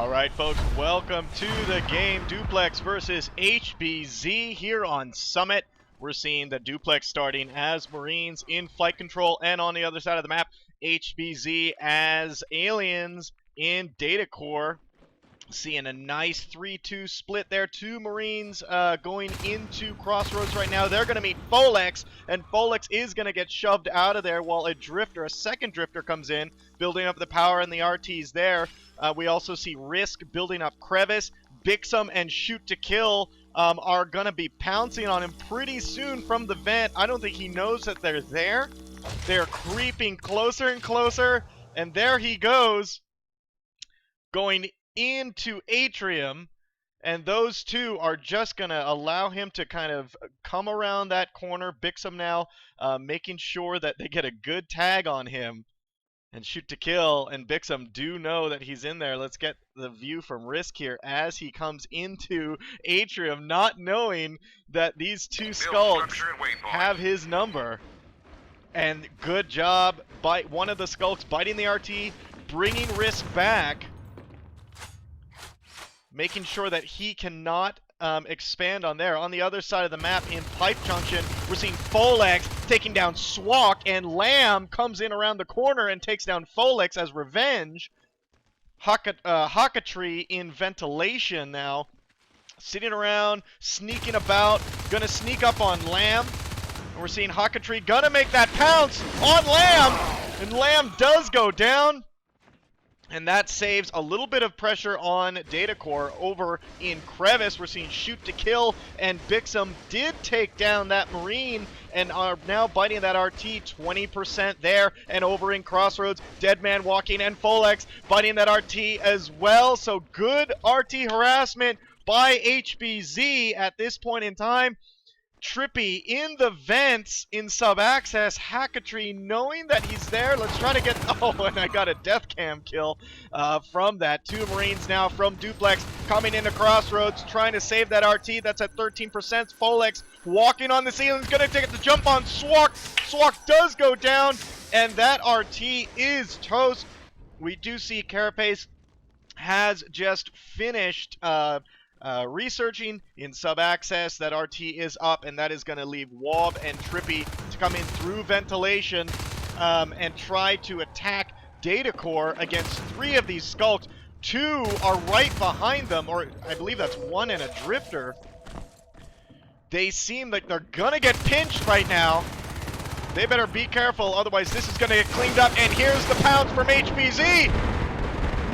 All right, folks, welcome to the game. Duplex versus HBZ here on Summit. We're seeing the Duplex starting as Marines in flight control, and on the other side of the map, HBZ as aliens in data core. Seeing a nice 3-2 split there. Two Marines going into Crossroads right now. They're going to meet Folex, and Folex is going to get shoved out of there while a second drifter comes in, building up the power and the RTs there. We also see Risk building up Crevice. Bixum and Shoot to Kill are going to be pouncing on him pretty soon from the vent. I don't think he knows that they're there. They're creeping closer and closer, and there he goes, going into Atrium, and those two are just going to allow him to kind of come around that corner. Bixum now making sure that they get a good tag on him, and Shoot to Kill and Bixum do know that he's in there. Let's get the view from Risk here as he comes into Atrium, not knowing that these two skulks have his number. And good job by one of the skulks biting the RT, bringing Risk back, making sure that he cannot expand on there. On the other side of the map in Pipe Junction, we're seeing Folex taking down Swak, and Lamb comes in around the corner and takes down Folex as revenge. Hakatree in ventilation now, sitting around, sneaking about, gonna sneak up on Lamb. And we're seeing Hakatree gonna make that pounce on Lamb, and Lamb does go down. And that saves a little bit of pressure on Data Core. Over in Crevice, we're seeing Shoot to Kill, and Bixum did take down that Marine and are now biting that RT, 20% there. And over in Crossroads, Deadman walking and Folex biting that RT as well. So good RT harassment by HBZ at this point in time. Trippy in the vents in sub-access. Hakatree knowing that he's there. Let's try to get... Oh, and I got a death cam kill from that. Two Marines now from Duplex coming into Crossroads, trying to save that RT. That's at 13%. Folex walking on the ceiling. He's going to take the jump on Swak. Swak does go down, and that RT is toast. We do see Carapace has just finished... researching in sub-access. That RT is up, and that is going to leave Wob and Trippy to come in through ventilation and try to attack Data Core against three of these skulks. Two are right behind them, or I believe that's one and a drifter. They seem like they're going to get pinched right now. They better be careful, otherwise this is going to get cleaned up. And here's the pounce from HBZ.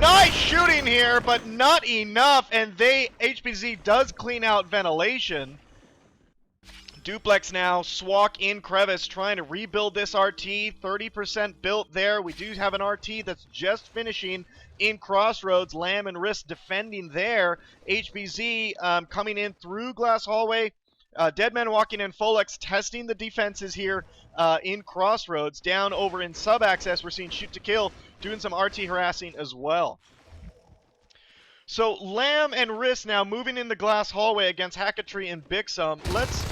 Nice shooting here, but not enough, and HBZ does clean out ventilation. Duplex now, Swak in Crevice, trying to rebuild this RT, 30% built there. We do have an RT that's just finishing in Crossroads. Lamb and Risk defending there. HBZ coming in through Glass Hallway. Deadman walking in, Folex testing the defenses here in Crossroads. Down over in sub-access, we're seeing Shoot to Kill doing some RT harassing as well. So Lamb and Risk now moving in the Glass Hallway against Hakatree and Bixum. Let's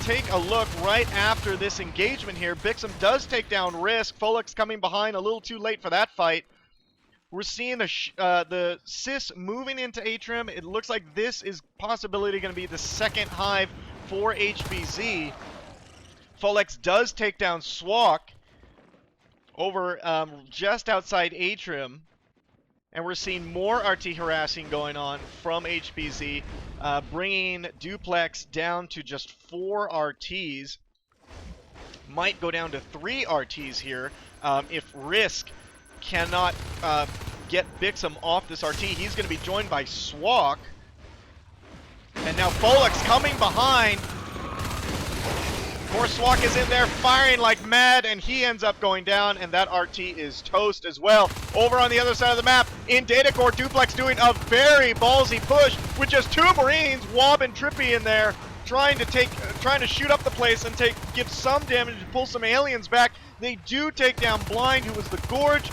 take a look right after this engagement here. Bixum does take down Risk. Folex coming behind, a little too late for that fight. We're seeing the Sis moving into Atrium. It looks like this is possibility going to be the second hive for HBZ. Folex does take down Swak over just outside Atrium. And we're seeing more RT harassing going on from HBZ, bringing Duplex down to just 4 RTs. Might go down to 3 RTs here if Risk cannot get Bixum off this RT. He's going to be joined by Swak. And now Folex coming behind. Of course, Swak is in there firing like mad, and he ends up going down, and that RT is toast as well. Over on the other side of the map, in Data Core, Duplex doing a very ballsy push with just 2 Marines, Wob and Trippy in there, trying to shoot up the place and give some damage to pull some aliens back. They do take down Blind, who was the Gorge.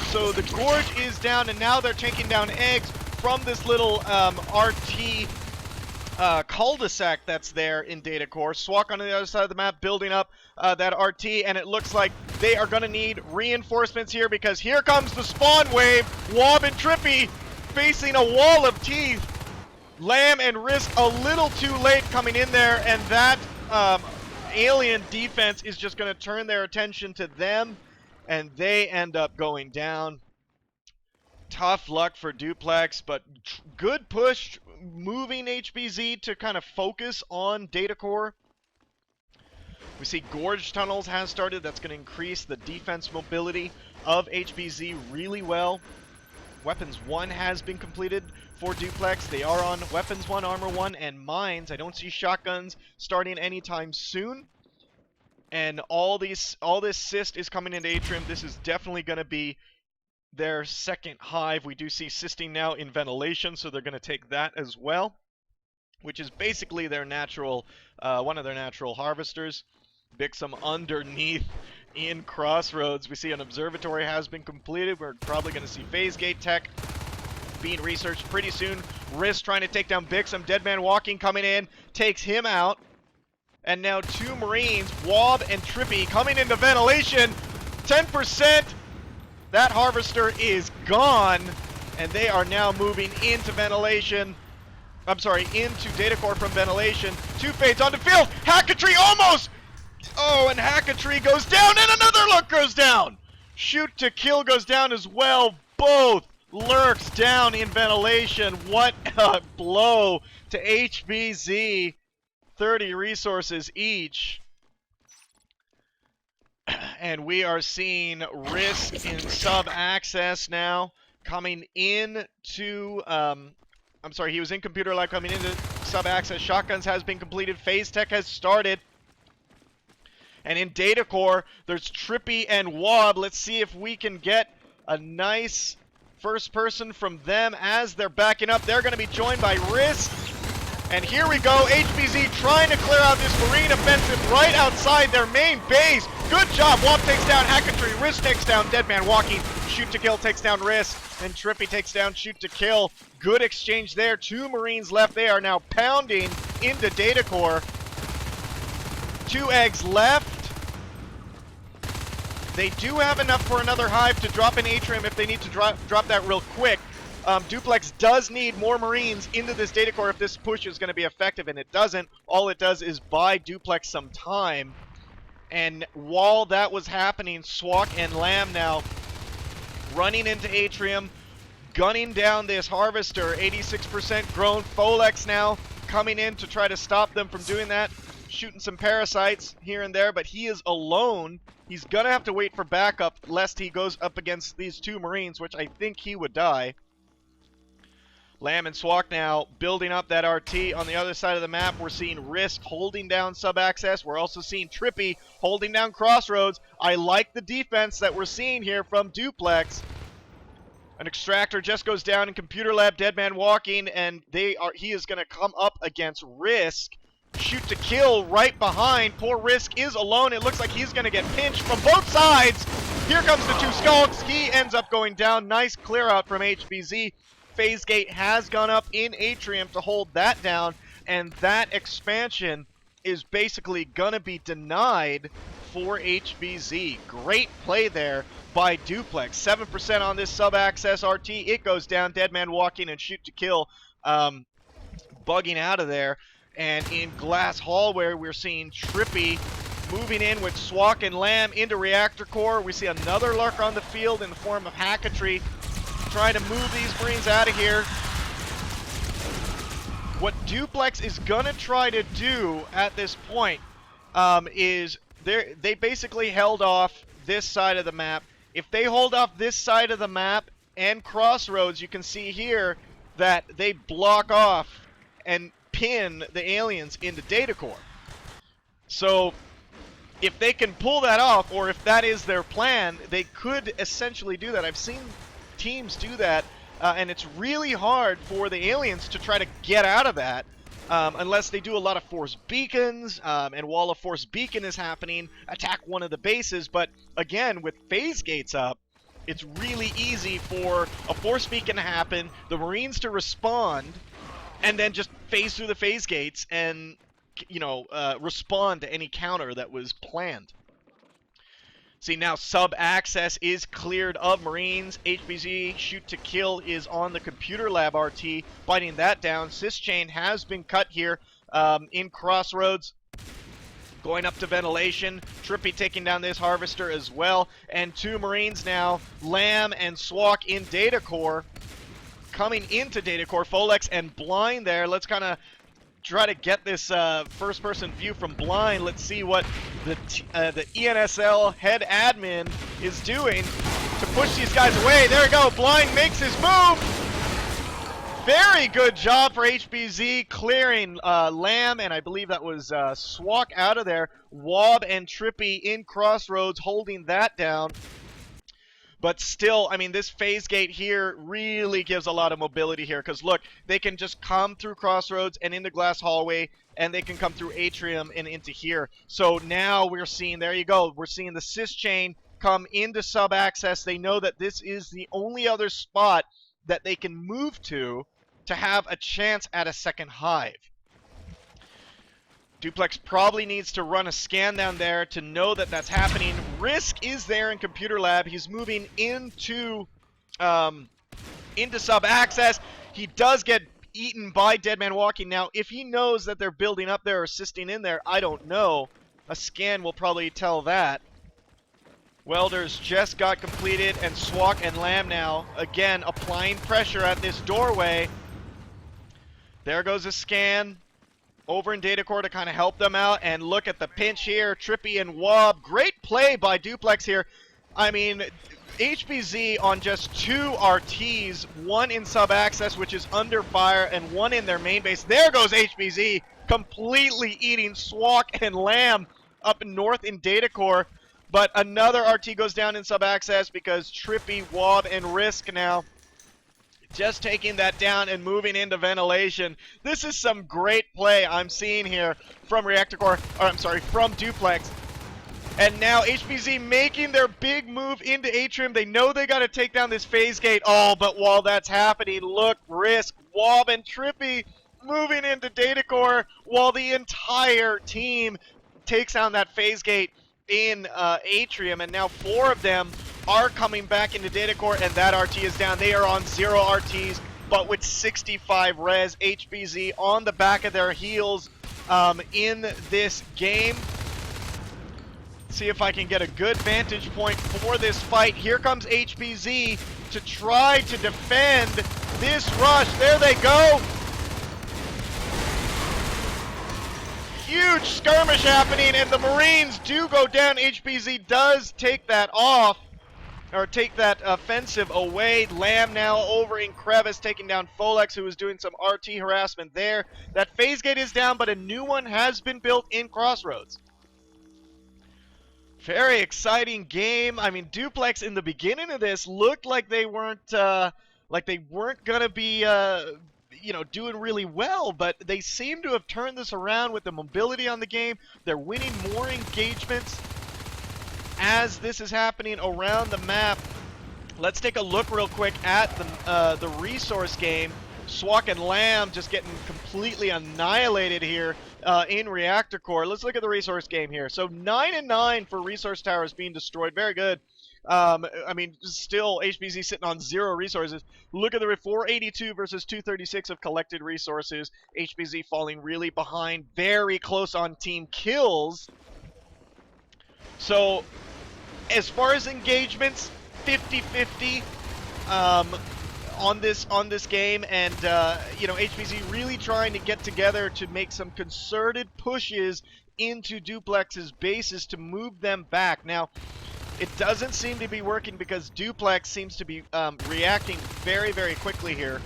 So the Gorge is down, and now they're taking down Eggs from this little RT cul-de-sac that's there in Data Core. Swak on the other side of the map building up that RT, and it looks like they are going to need reinforcements here, because here comes the spawn wave. Wob and Trippy facing a wall of teeth. Lamb and Risk a little too late coming in there, and that alien defense is just going to turn their attention to them, and they end up going down. Tough luck for Duplex, but good push moving HBZ to kind of focus on data core. We see Gorge Tunnels has started. That's going to increase the defense mobility of HBZ really well. Weapons 1 has been completed for Duplex. They are on Weapons 1, Armor 1, and Mines. I don't see shotguns starting anytime soon. And all this cyst is coming into Atrium. This is definitely going to be their second hive. We do see cysting now in ventilation, so they're going to take that as well, which is basically their natural, one of their natural harvesters. Bixum underneath in Crossroads. We see an observatory has been completed. We're probably going to see phase gate tech being researched pretty soon. Risk trying to take down Bixum. Deadman Walking coming in, takes him out. And now 2 Marines, Wob and Trippy, coming into ventilation. 10%. That harvester is gone. And they are now moving into ventilation. I'm sorry, into data core from ventilation. 2 fades onto field. Hackatree almost! Oh, and Hackatree goes down, and another lurk goes down! Shoot to kill goes down as well. Both lurks down in ventilation. What a blow to HBZ. 30 resources each. And we are seeing Risk in sub-access now. Coming in to... I'm sorry, he was in Computer Lab coming into sub-access. Shotguns has been completed. Phase Tech has started. And in Data Core, there's Trippy and Wob. Let's see if we can get a nice first person from them as they're backing up. They're going to be joined by Risk. And here we go. HBZ trying to clear out this Marine offensive right outside their main base. Good job. Wob takes down Hackatree. Risk takes down Deadman Walking. Shoot to kill takes down Risk. And Trippy takes down Shoot to kill. Good exchange there. 2 Marines left. They are now pounding into Data Core. 2 eggs left. They do have enough for another hive to drop an Atrium if they need to drop that real quick. Duplex does need more Marines into this data core if this push is going to be effective, and it doesn't. All it does is buy Duplex some time. And while that was happening, Swak and Lamb now running into Atrium, gunning down this Harvester. 86% grown. Folex now coming in to try to stop them from doing that. Shooting some parasites here and there, but he is alone. He's gonna have to wait for backup lest he goes up against these 2 Marines, which I think he would die. Lamb and Swak now building up that RT. On the other side of the map, we're seeing Risk holding down sub-access. We're also seeing Trippy holding down Crossroads. I like the defense that we're seeing here from Duplex. An extractor just goes down in Computer Lab, Deadman Walking, and he is gonna come up against Risk. Shoot to kill right behind. Poor Risk is alone. It looks like he's going to get pinched from both sides. Here comes the 2 Skulks. He ends up going down. Nice clear out from HBZ. Phase Gate has gone up in Atrium to hold that down. And that expansion is basically going to be denied for HBZ. Great play there by Duplex. 7% on this sub-access RT. It goes down. Deadman Walking and Shoot to kill bugging out of there. And in Glass Hallway, we're seeing Trippy moving in with Swak and Lamb into Reactor Core. We see another lurker on the field in the form of Hackatree trying to move these Marines out of here. What Duplex is going to try to do at this point is they basically held off this side of the map. If they hold off this side of the map and Crossroads, you can see here that they block off and pin the aliens into data core. So if they can pull that off, or if that is their plan, they could essentially do that. I've seen teams do that, and it's really hard for the aliens to try to get out of that unless they do a lot of force beacons, and while a force beacon is happening, attack one of the bases. But again, with phase gates up, it's really easy for a force beacon to happen, the Marines to respond, and then just phase through the phase gates and, respond to any counter that was planned. See, now sub-access is cleared of Marines. HBZ shoot to kill is on the computer lab RT, biting that down. Sys chain has been cut here in Crossroads. Going up to ventilation. Trippy taking down this harvester as well. And 2 Marines now, Lamb and Swak in data core. Coming into data core, Folex and Blind there. Let's kind of try to get this first-person view from Blind. Let's see what the ENSL head admin is doing to push these guys away. There we go. Blind makes his move. Very good job for HBZ clearing Lamb, and I believe that was Swak out of there. Wob and Trippy in Crossroads holding that down. But still, I mean, this phase gate here really gives a lot of mobility here. Because, look, they can just come through Crossroads and into Glass Hallway, and they can come through Atrium and into here. So now we're seeing, there you go, we're seeing the Sys chain come into sub-access. They know that this is the only other spot that they can move to have a chance at a second hive. Duplex probably needs to run a scan down there to know that that's happening. Risk is there in computer lab. He's moving into sub-access. He does get eaten by Dead Man Walking. Now, if he knows that they're building up there or assisting in there, I don't know. A scan will probably tell that. Welders just got completed, and Swak and Lamb now, again, applying pressure at this doorway. There goes a scan over in data core to kind of help them out, and look at the pinch here. Trippy and Wob, great play by Duplex here. I mean, HBZ on just 2 RTs, 1 in sub-access, which is under fire, and 1 in their main base. There goes HBZ, completely eating Swak and Lamb up north in data core. But another RT goes down in sub-access because Trippy, Wob, and Risk now just taking that down and moving into ventilation. This is some great play I'm seeing here from Reactor Core, or I'm sorry, from Duplex. And now HBZ making their big move into Atrium. They know they got to take down this phase gate. Oh, but while that's happening, look, Risk, Wob, and Trippy moving into data core while the entire team takes down that phase gate in Atrium. And now 4 of them are coming back into data core, and that RT is down. They are on 0 RTs, but with 65 res. HBZ on the back of their heels in this game. See if I can get a good vantage point for this fight. Here comes HBZ to try to defend this rush. There they go. Huge skirmish happening, and the Marines do go down. HBZ does take that off, or take that offensive away. Lamb now over in Crevice, taking down Folex, who was doing some RT harassment there. That phase gate is down, but a new one has been built in Crossroads. Very exciting game. I mean, Duplex in the beginning of this looked like they weren't gonna be doing really well, but they seem to have turned this around with the mobility on the game. They're winning more engagements as this is happening around the map. Let's take a look real quick at the resource game. Swak and Lamb just getting completely annihilated here in Reactor Core. Let's look at the resource game here. So 9 and 9 for resource towers being destroyed. Very good. I mean, still HBZ sitting on 0 resources. Look at the 482 versus 236 of collected resources. HBZ falling really behind, very close on team kills. So as far as engagements, 50-50 on this game, and HBZ really trying to get together to make some concerted pushes into Duplex's bases to move them back. Now, it doesn't seem to be working because Duplex seems to be reacting very, very quickly here.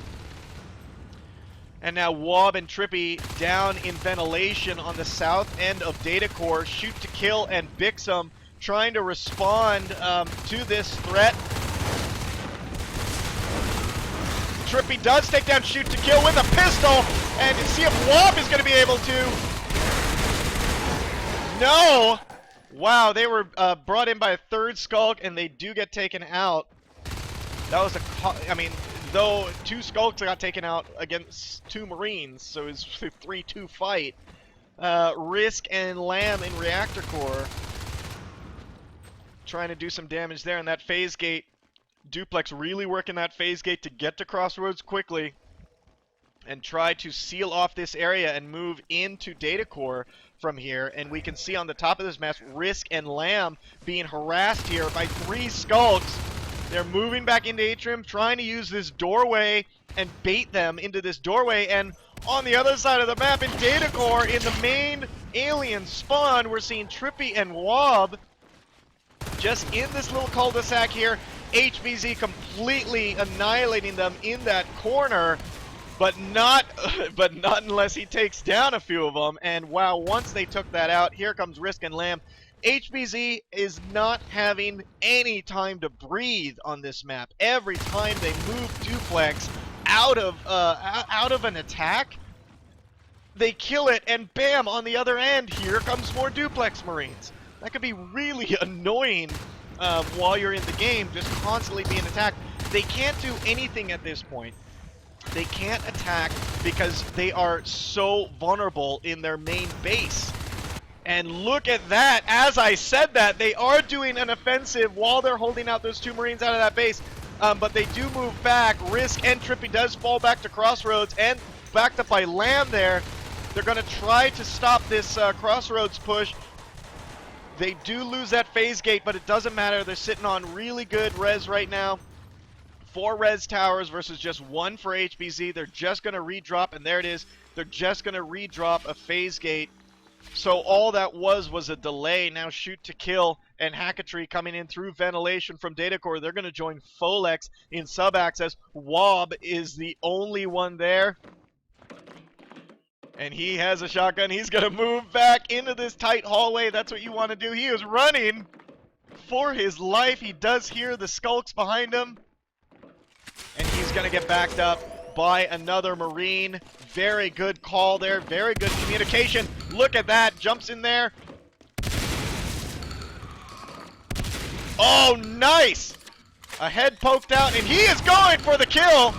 And now Wob and Trippy down in ventilation on the south end of Data Core. Shoot to kill and Bixum trying to respond to this threat. Trippy does take down Shoot to kill with a pistol, and see if Wob is going to be able to. No! Wow, they were brought in by a 3rd Skulk, and they do get taken out. That was though 2 Skulks got taken out against 2 Marines, so it was a 3-2 fight. Risk and Lamb in Reactor Core trying to do some damage there. And that phase gate, duplex really working that phase gate to get to crossroads quickly and try to seal off this area and move into data core from here. And we can see on the top of this map, Risk and Lamb being harassed here by 3 skulks. They're moving back into Atrium, trying to use this doorway and bait them into this doorway. And on the other side of the map in data core, in the main alien spawn, we're seeing Trippy and Wob just in this little cul-de-sac here. HBZ completely annihilating them in that corner. But not unless he takes down a few of them. And wow, once they took that out, here comes Risk and Lamb. HBZ is not having any time to breathe on this map. Every time they move duplex out of an attack, they kill it, and bam, on the other end, here comes more duplex Marines. That could be really annoying while you're in the game, just constantly being attacked. They can't do anything at this point. They can't attack because they are so vulnerable in their main base. And look at that. As I said that, they are doing an offensive while they're holding out those 2 Marines out of that base. But they do move back. Risk and Trippy does fall back to crossroads and backed up by Lamb there. They're going to try to stop this crossroads push. They do lose that phase gate, but it doesn't matter. They're sitting on really good res right now. 4 res towers versus just 1 for HBZ. They're just going to redrop, and there it is. They're just going to redrop a phase gate. So all that was a delay. Now shoot to kill, and Hacketry coming in through ventilation from data core. They're going to join Folex in sub-access. Wob is the only one there. And he has a shotgun. He's going to move back into this tight hallway. That's what you want to do. He is running for his life. He does hear the skulks behind him. And he's going to get backed up by another Marine. Very good call there. Very good communication. Look at that. Jumps in there. Oh, nice. A head poked out, and he is going for the kill.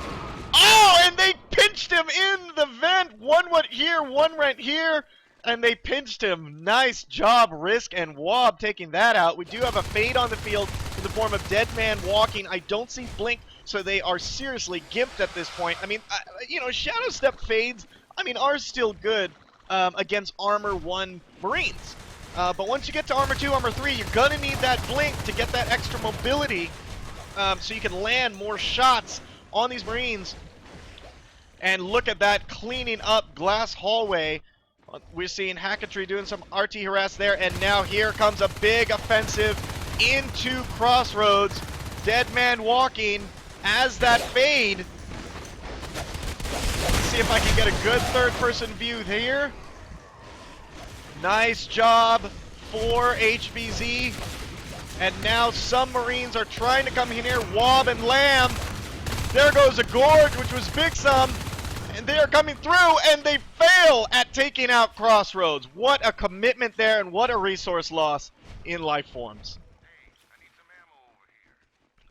Oh, and they pinched him in the vent. One went here, one went here, and they pinched him. Nice job, Risk and Wob taking that out. We do have a fade on the field in the form of Dead Man Walking. I don't see Blink, so they are seriously gimped at this point. I mean, you know, Shadow Step fades, I mean, are still good against Armor 1 Marines. But once you get to Armor 2, Armor 3, you're going to need that Blink to get that extra mobility so you can land more shots on these Marines. And look at that, cleaning up glass hallway. We're seeing Hacketry doing some RT harass there, and now here comes a big offensive into Crossroads. Dead Man Walking as that fade. Let's see if I can get a good third-person view here. Nice job for HBZ. And now some Marines are trying to come in here. Wob and Lamb. There goes a Gorge, which was big some. And they are coming through, and they fail at taking out Crossroads. What a commitment there, and what a resource loss in life forms.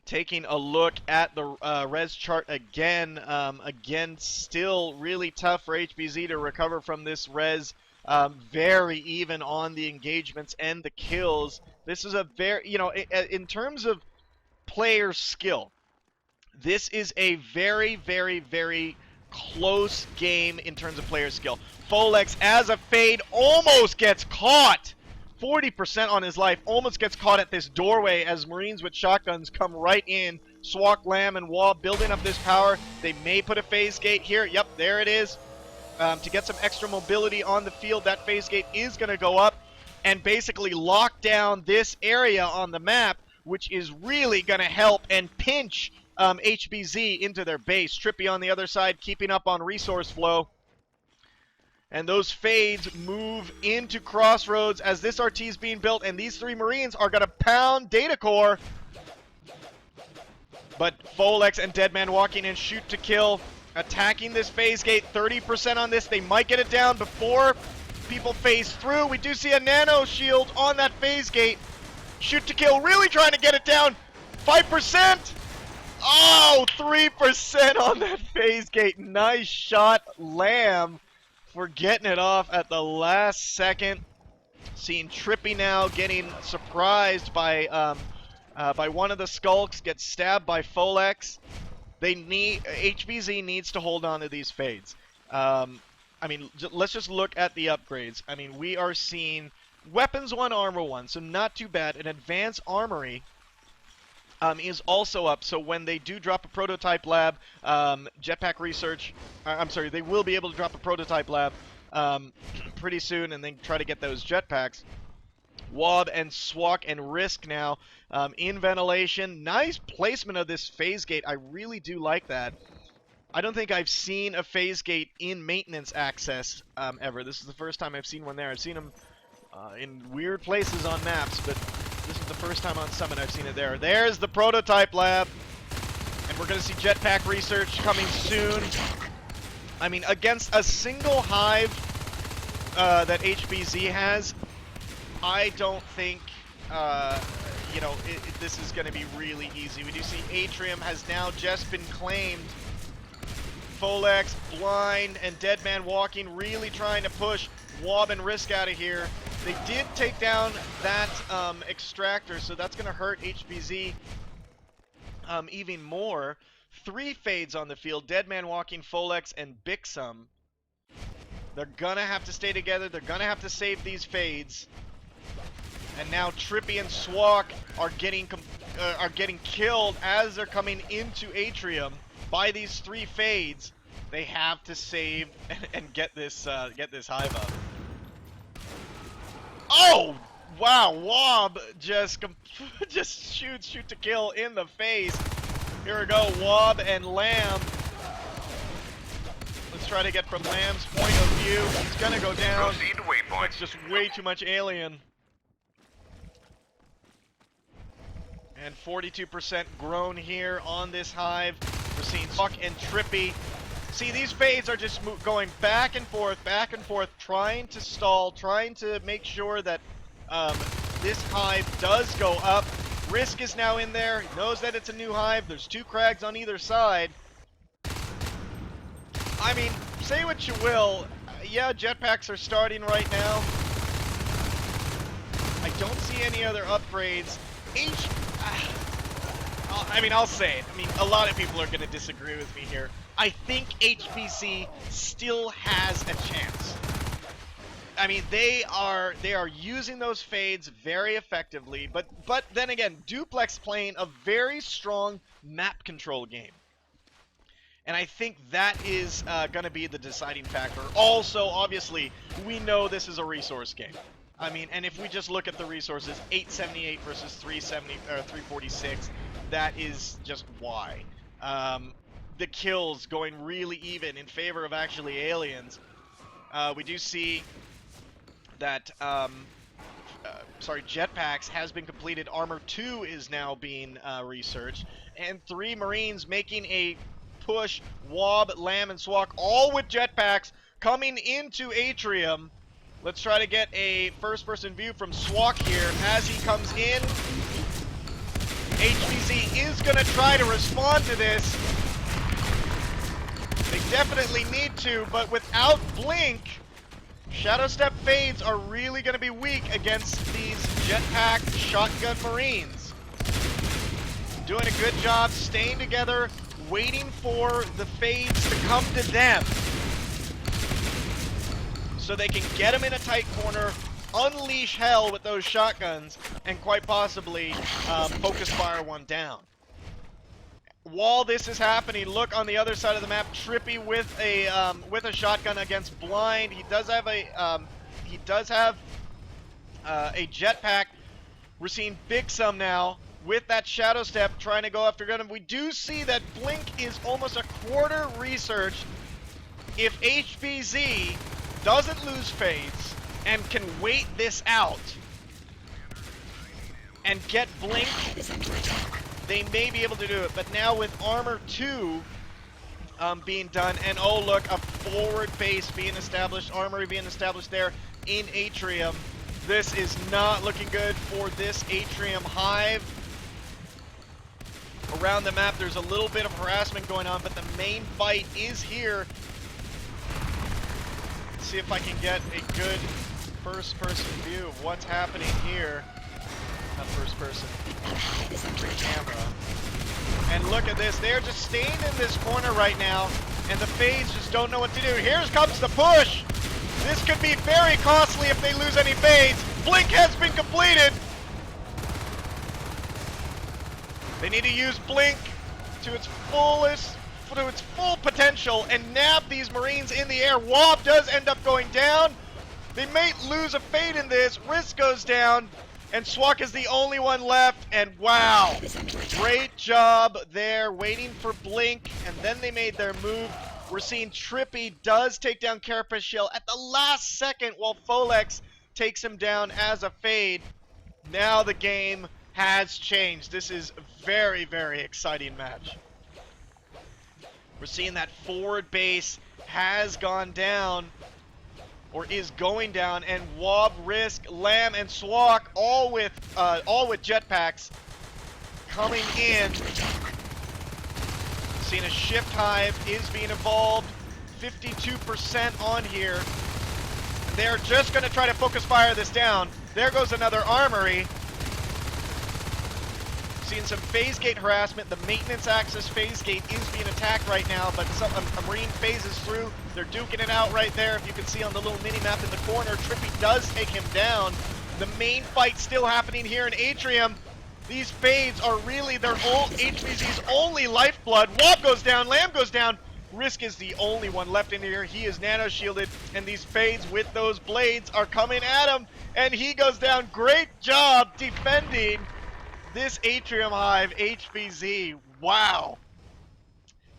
Taking a look at the res chart again. Again, still really tough for HBZ to recover from this res. Very even on the engagements and the kills. This is a very, you know, in terms of player skill, this is a very, very, very close game in terms of player skill. Folex, as a fade, almost gets caught. 40% on his life, almost gets caught at this doorway as Marines with shotguns come right in. Swak, Lamb, and Wob building up this power. They may put a phase gate here. Yep, there it is. To get some extra mobility on the field, that phase gate is going to go up and basically lock down this area on the map, which is really going to help and pinch HBZ into their base. Trippy on the other side, keeping up on resource flow. And those fades move into Crossroads as this RT is being built, and these 3 Marines are going to pound data core. But Folex and Dead Man Walking in, shoot to kill. Attacking this phase gate, 30% on this. They might get it down before people phase through. We do see a nano shield on that phase gate. Shoot to kill, really trying to get it down. 5%. Oh, 3% on that phase gate. Nice shot, Lamb, for getting it off at the last second. Seeing Trippy now getting surprised by one of the skulks, gets stabbed by Folex. HBZ needs to hold on to these fades. I mean, let's just look at the upgrades. I mean, we are seeing weapons 1, armor 1, so not too bad. An advanced armory is also up, so when they do drop a prototype lab, jetpack research, I'm sorry, they will be able to drop a prototype lab pretty soon and then try to get those jetpacks. Wob and Swak and Risk now in ventilation. Nice placement of this phase gate. I really do like that. I don't think I've seen a phase gate in maintenance access ever. This is the first time I've seen one there. I've seen them in weird places on maps, but this is the first time on Summit I've seen it there. There's the prototype lab, and we're going to see jetpack research coming soon. I mean, against a single hive that HBZ has, I don't think, you know, this is going to be really easy. We do see Atrium has now just been claimed. Folex, Blind, and Deadman Walking really trying to push Wob and Risk out of here. They did take down that extractor, so that's going to hurt HBZ even more. 3 fades on the field, Deadman Walking, Folex, and Bixum. They're going to have to stay together. They're going to have to save these fades. And now Trippy and Swak are getting killed as they're coming into Atrium by these 3 fades. They have to save and get this hive up. Oh wow! Wob just shoot to kill in the face. Here we go, Wob and Lamb. Let's try to get from Lamb's point of view. He's gonna go down. Proceed to waypoint. That's just way too much alien. And 42% grown here on this hive. We're seeing Swak and Trippy. See, these fades are just going back and forth, trying to stall, trying to make sure that this hive does go up. Risk is now in there. He knows that it's a new hive. There's 2 crags on either side. I mean, say what you will. Yeah, jetpacks are starting right now. I don't see any other upgrades. I mean, I'll say it. I mean, a lot of people are going to disagree with me here. I think HBZ still has a chance. I mean, they are using those fades very effectively, but then again, Duplex playing a very strong map control game. And I think that is going to be the deciding factor. Also, obviously, we know this is a resource game. I mean, and if we just look at the resources, 878 versus 346, that is just why. The kills going really even in favor of actually aliens. We do see that, jetpacks has been completed. Armor 2 is now being researched. And 3 Marines making a push. Wob, Lamb, and Swak, all with jetpacks, coming into Atrium. Let's try to get a first-person view from Swak here as he comes in. HBZ is going to try to respond to this. They definitely need to, but without Blink, Shadow Step fades are really going to be weak against these jetpack shotgun Marines. Doing a good job staying together, waiting for the fades to come to them, so they can get them in a tight corner, unleash hell with those shotguns, and quite possibly focus fire one down. While this is happening, look on the other side of the map. Trippy with a shotgun against Blind. He does have a jetpack. We're seeing Bixum now with that Shadow Step trying to go after Gunham. We do see that Blink is almost a quarter researched. If HBZ doesn't lose fades and can wait this out and get Blink, they may be able to do it. But now with Armor 2 being done, and oh look, a forward base being established, armory being established there in Atrium. This is not looking good for this Atrium hive. Around the map, there's a little bit of harassment going on, but the main fight is here. Let's see if I can get a good first-person view of what's happening here. Not first-person, camera. And look at this, they're just staying in this corner right now, and the Fades just don't know what to do. Here comes the push! This could be very costly if they lose any Fades. Blink has been completed! They need to use Blink to its fullest, to its full potential and nab these Marines in the air. Wob does end up going down. They may lose a Fade in this. Risk goes down, and Swak is the only one left. And wow, great job there, waiting for Blink, and then they made their move. We're seeing Trippy does take down Carapace Shell at the last second while Folex takes him down as a Fade. Now the game has changed. This is a very, very exciting match. We're seeing that forward base has gone down, or is going down, and Wob, Risk, Lamb, and Swak all with jetpacks coming in. Seeing a shift hive is being evolved, 52% on here. They're just going to try to focus fire this down. There goes another armory. Seeing some phase gate harassment. The maintenance access phase gate is being attacked right now, but a Marine phases through. They're duking it out right there. If you can see on the little mini map in the corner, Trippy does take him down. The main fight still happening here in Atrium. These Fades are really their old HBZ's only lifeblood. Wob goes down, Lamb goes down. Risk is the only one left in here. He is nano shielded, and these Fades with those blades are coming at him, and he goes down. Great job defending this Atrium Hive HBZ. Wow.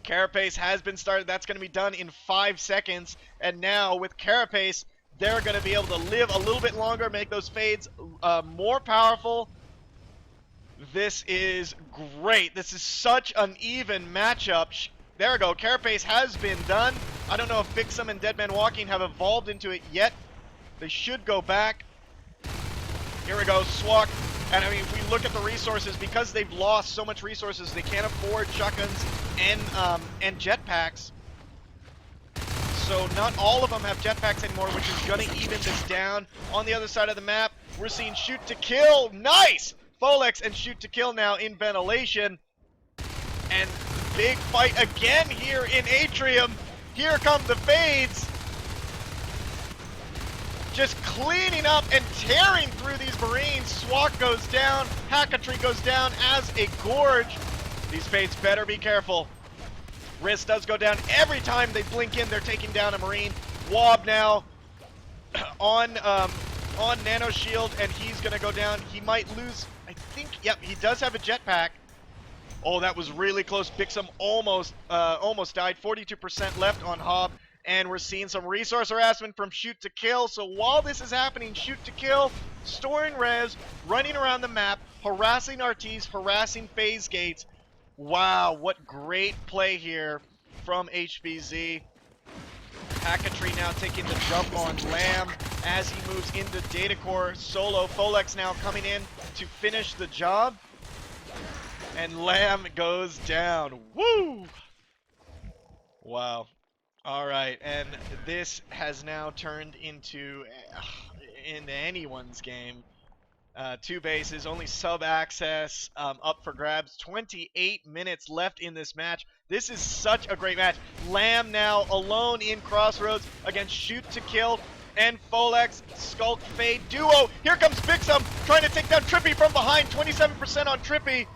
Carapace has been started. That's going to be done in 5 seconds. And now with Carapace, they're going to be able to live a little bit longer, make those Fades more powerful. This is great. This is such an even matchup. There we go. Carapace has been done. I don't know if Bixum and Deadman Walking have evolved into it yet. They should go back. Here we go. Swak. And I mean, if we look at the resources, because they've lost so much resources, they can't afford shotguns and jetpacks. So not all of them have jetpacks anymore, which is going to even this down. On the other side of the map, we're seeing shoot to kill. Nice! Folex and shoot to kill now in ventilation. And big fight again here in Atrium. Here come the Fades. Just cleaning up and tearing through these Marines. Swak goes down. Hackatry goes down as a Gorge. These Fades better be careful. Risk does go down. Every time they blink in, they're taking down a Marine. Wob now on Nano Shield, and he's going to go down. He might lose, I think, yep, he does have a jetpack. Oh, that was really close. Bixum almost died. 42% left on Hob. And we're seeing some resource harassment from Shoot to Kill. So while this is happening, Shoot to Kill, storing res, running around the map, harassing RTs, harassing phase gates. Wow, what great play here from HBZ. Hackatry now taking the jump on Lamb as he moves into Data Core. Solo Folex now coming in to finish the job. And Lamb goes down. Woo! Wow. All right, and this has now turned into anyone's game. 2 bases, only sub-access up for grabs. 28 minutes left in this match. This is such a great match. Lamb now alone in Crossroads against Shoot to Kill and Folex, Skulk Fade duo. Here comes Bixum trying to take down Trippy from behind. 27% on Trippy.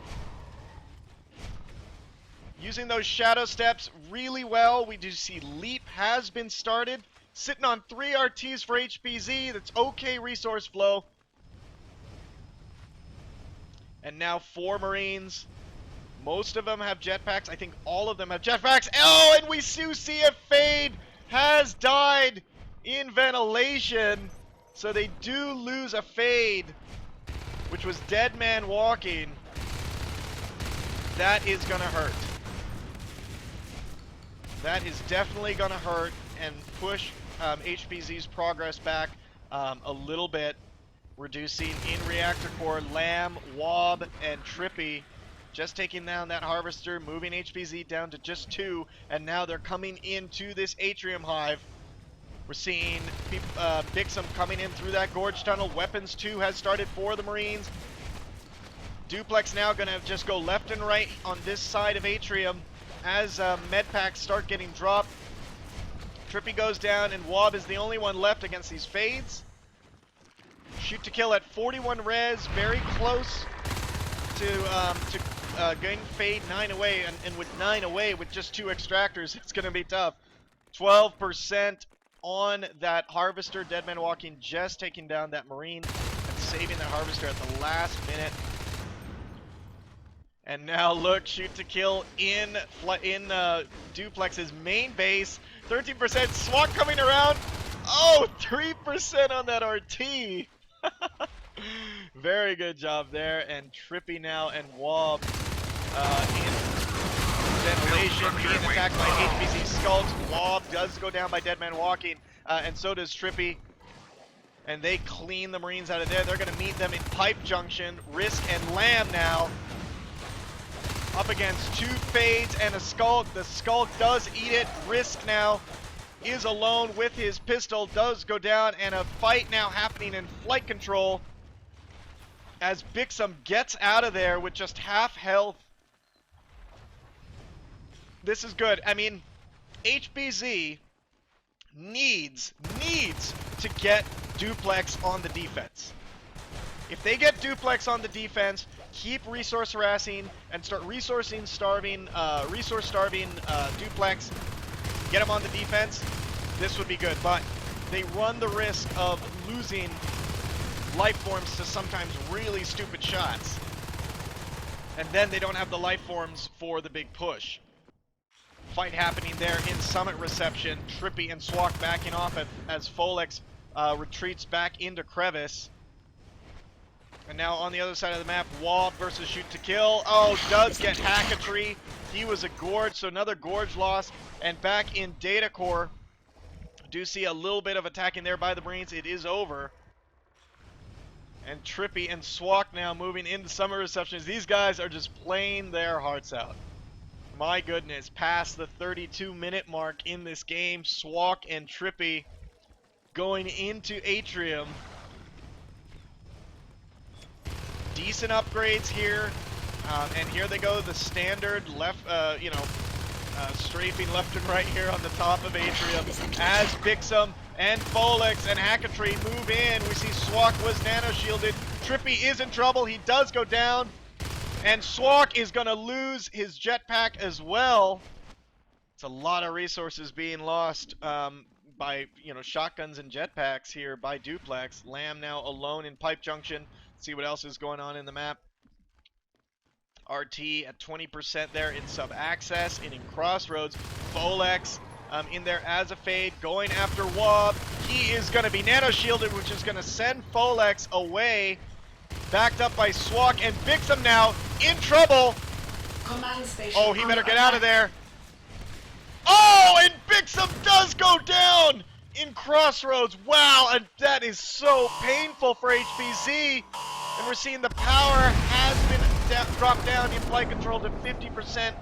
Using those shadow steps really well. We do see Leap has been started. Sitting on 3 RTs for HBZ. That's okay resource flow. And now 4 Marines. Most of them have jetpacks. I think all of them have jetpacks. Oh, and we do see a Fade has died in ventilation. So they do lose a Fade, which was Deadman Walking. That is going to hurt. That is definitely going to hurt and push HBZ's progress back a little bit. Reducing in Reactor Core, Lamb, Wob, and Trippy. Just taking down that Harvester, moving HBZ down to just 2. And now they're coming into this Atrium Hive. We're seeing Bixum coming in through that gorge tunnel. Weapons 2 has started for the Marines. Duplex now going to just go left and right on this side of Atrium as med packs start getting dropped. Trippy goes down, and Wob is the only one left against these fades. Shoot to kill at 41 res, very close to getting fade 9 away, and with 9 away with just 2 extractors, it's going to be tough. 12% on that Harvester. Deadman Walking just taking down that Marine and saving that Harvester at the last minute. And now look, shoot to kill in Duplex's main base. 13% SWAT coming around. Oh, 3% on that RT. Very good job there. And Trippy now and Wob in ventilation being attacked by HBZ Skulks. Wob does go down by Deadman Walking, and so does Trippy. And they clean the Marines out of there. They're going to meet them in Pipe Junction. Risk and Lamb now up against 2 fades and a Skulk. The Skulk does eat it. Risk now is alone with his pistol, does go down, and a fight now happening in flight control as Bixum gets out of there with just half health. This is good. I mean, HBZ needs to get Duplex on the defense. If they get Duplex on the defense, keep resource harassing and start resource starving Duplex, get him on the defense, this would be good. But they run the risk of losing life forms to sometimes really stupid shots, and then they don't have the life forms for the big push. Fight happening there in Summit Reception. Trippy and Swak backing off as Folex retreats back into Crevice. And now on the other side of the map, Wob versus Shoot to Kill. Oh, does get Hackatry. He was a Gorge, so another Gorge loss. And back in Data Core, do see a little bit of attacking there by the Marines. It is over. And Trippy and Swak now moving into Summer Receptions. These guys are just playing their hearts out. My goodness, past the 32-minute mark in this game. Swak and Trippy going into Atrium. Decent upgrades here, and here they go, the standard left, strafing left and right here on the top of Atrium as Bixum and Folex and Hackatry move in. We see Swak was nano-shielded. Trippy is in trouble. He does go down, and Swak is going to lose his jetpack as well. It's a lot of resources being lost by, shotguns and jetpacks here by Duplex. Lamb now alone in Pipe Junction. See what else is going on in the map. RT at 20% there in sub-access and in Crossroads. Folex in there as a fade, going after Wob. He is going to be nano-shielded, which is going to send Folex away. Backed up by Swak, and Bixum now in trouble. Oh, he better get out of there. Oh, and Bixum does go down in Crossroads. Wow, and that is so painful for HBZ. And we're seeing the power has been dropped down in flight control to 50%,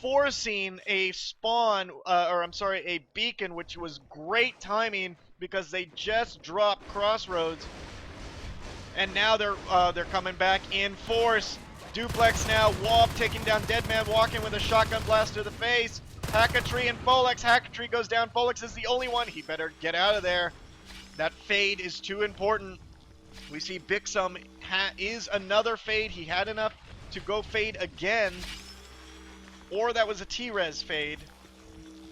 forcing a spawn, a beacon, which was great timing because they just dropped Crossroads. And now they're coming back in force. Duplex now, Wob taking down Deadman Walking with a shotgun blast to the face. Hackatry and Folex. Hackatry goes down. Folex is the only one. He better get out of there. That fade is too important. We see Bixum is another fade. He had enough to go fade again. Or that was a T-Res fade.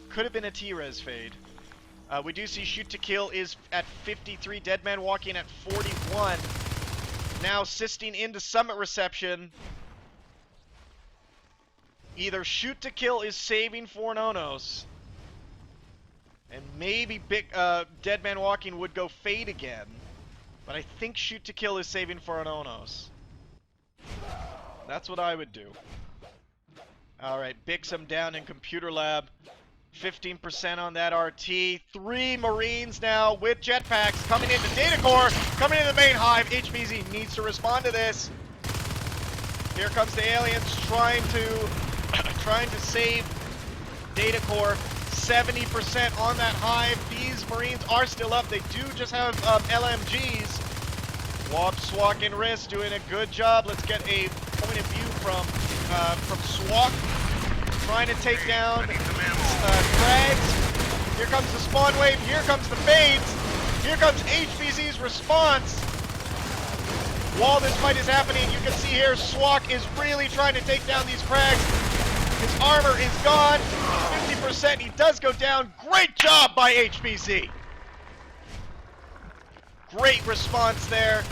Could have been a T-Res fade. We do see Shoot to Kill is at 53. Deadman Walking at 41. Now assisting into Summit Reception. Either Shoot to Kill is saving for Nonos, and maybe Deadman Walking would go fade again. But I think Shoot to Kill is saving for an Onos. That's what I would do. Alright, Bixum down in Computer Lab. 15% on that RT. 3 Marines now with jetpacks coming into Data Core, coming into the main hive. HBZ needs to respond to this. Here comes the aliens trying to save Data Core. 70% on that hive. These Marines are still up. They do just have LMGs. Wop, Swak, and Risk doing a good job. Let's get a point of view from Swak. Trying to take down these frags. Here comes the spawn wave. Here comes the fades. Here comes HBZ's response. While this fight is happening, you can see here Swak is really trying to take down these frags. His armor is gone. 50%. He does go down. Great job by HBZ. Great response there.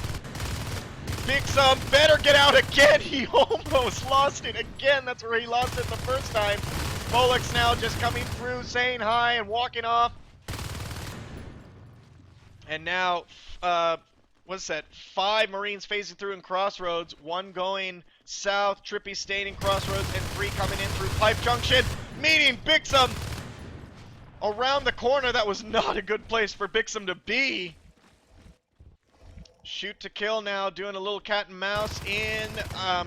Bixum better get out again. He almost lost it again. That's where he lost it the first time. Folex now just coming through, saying hi and walking off. And now, what's that? 5 Marines phasing through in Crossroads. 1 going south, Trippy staying in Crossroads, and 3 coming in through Pipe Junction. Meeting Bixum around the corner. That was not a good place for Bixum to be. Shoot to kill now, doing a little cat and mouse in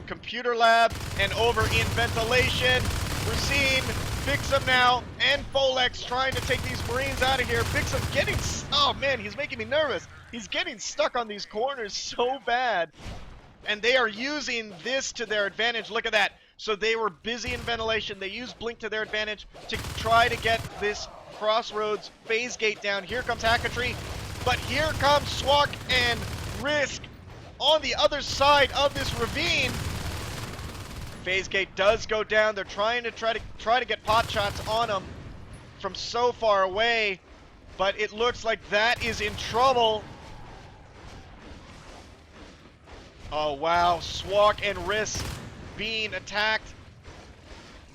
computer lab and over in ventilation. We're seeing Bixum now and Folex trying to take these Marines out of here. Bixum getting, oh man, he's making me nervous. He's getting stuck on these corners so bad. And they are using this to their advantage. Look at that. So they were busy in ventilation. They used Blink to their advantage to try to get this Crossroads phase gate down. Here comes Hackatree, but here comes Swak and Risk on the other side of this ravine. Phase gate does go down. They're trying to get pot shots on them from so far away, but it looks like that is in trouble. Oh wow, Swak and Risk being attacked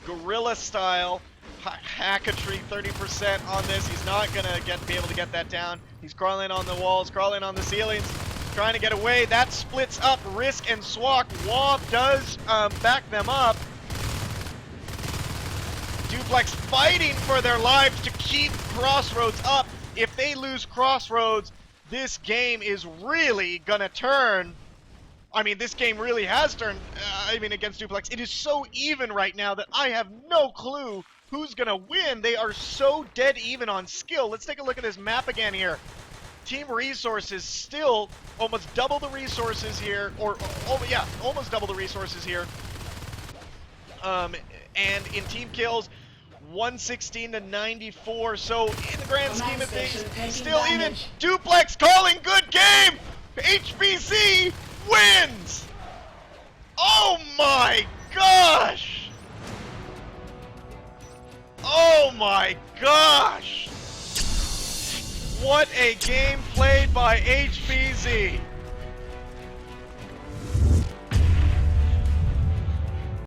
guerrilla style. Hackatree 30% on this. He's not gonna be able to get that down. He's crawling on the walls, crawling on the ceilings, trying to get away. That splits up Risk and Swak. Wop does back them up. Duplex fighting for their lives to keep Crossroads up. If they lose Crossroads, this game is really gonna turn. I mean, this game really has turned, against Duplex. It is so even right now that I have no clue who's gonna win. They are so dead even on skill. Let's take a look at this map again here. Team resources still almost double the resources here, almost double the resources here. And in team kills, 116 to 94. So in the grand scheme of things, still even. Duplex calling good game. HBZ wins. Oh my gosh. Oh my gosh. What a game played by HBZ.